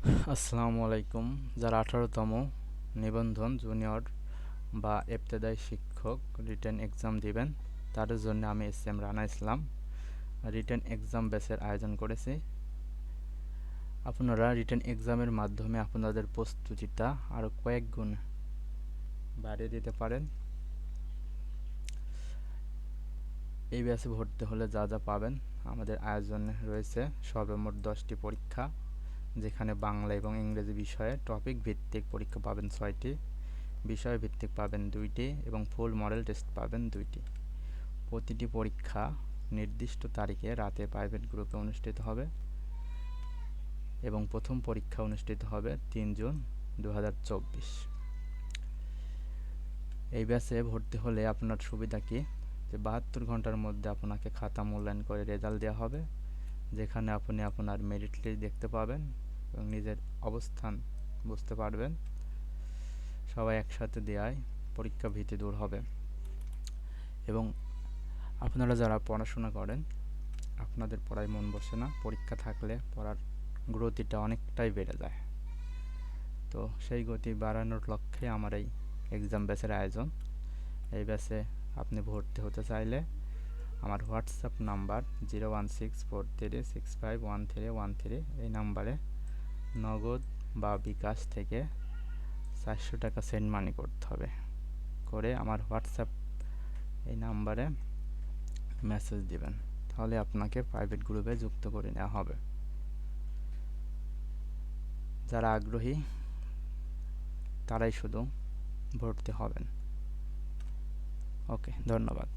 আসসালামু আলাইকুম। যারা 18তম নিবন্ধন জুনিয়র বা ইবতেদায়ী শিক্ষক রিটেন এক্সাম দিবেন, তাদের জন্য আমি এস এম রানা ইসলাম রিটেন এক্সাম ব্যাচের আয়োজন করেছি। আপনারা রিটেন এক্সামের মাধ্যমে আপনাদের প্রস্তুতিটা আরও কয়েক গুণ বাড়িয়ে দিতে পারেন। এই ব্যাচে ভর্তি হলে যা যা পাবেন, আমাদের আয়োজনে রয়েছে সর্বমোট 10টি পরীক্ষা, যেখানে বাংলা এবং ইংরেজি বিষয়ে টপিক ভিত্তিক পরীক্ষা পাবেন 6টি, বিষয় ভিত্তিক পাবেন 2টি এবং ফুল মডেল টেস্ট পাবেন 2টি। প্রতিটি পরীক্ষা নির্দিষ্ট তারিখে রাতে প্রাইভেট গ্রুপে অনুষ্ঠিত হবে এবং প্রথম পরীক্ষা অনুষ্ঠিত হবে 3 জুন 2024। এই ব্যাচে ভর্তি হলে আপনার সুবিধা কি, যে 72 ঘন্টার মধ্যে আপনাকে খাতা মূল্যায়ন করে রেজাল্ট দেওয়া হবে, যেখানে আপনি আপনার মেরিট লিস্ট দেখতে পাবেন এবং নিজের অবস্থান বুঝতে পারবেন। সবাই একসাথে দেওয়ায় পরীক্ষা ভীতি দূর হবে। এবং আপনারা যারা পড়াশোনা করেন, আপনাদের পড়ায় মন বসে না, পরীক্ষা থাকলে পড়ার গতিটা অনেকটাই বেড়ে যায়। তো সেই গতি বাড়ানোর লক্ষ্যে আমার এই এক্সাম ব্যাচের আয়োজন। এই ব্যাচে আপনি ভর্তি হতে চাইলে আমার হোয়াটসঅ্যাপ নাম্বার 01643651313 এই নাম্বারে নগদ বা বিকাশ থেকে 400 টাকা সেন্ড মানি করতে হবে। করে আমার হোয়াটসঅ্যাপ এই নাম্বারে মেসেজ দিবেন, তাহলে আপনাকে প্রাইভেট গ্রুপে যুক্ত করে নেওয়া হবে। যারা আগ্রহী তারাই শুধু ভর্তি হবেন। ওকে, ধন্যবাদ।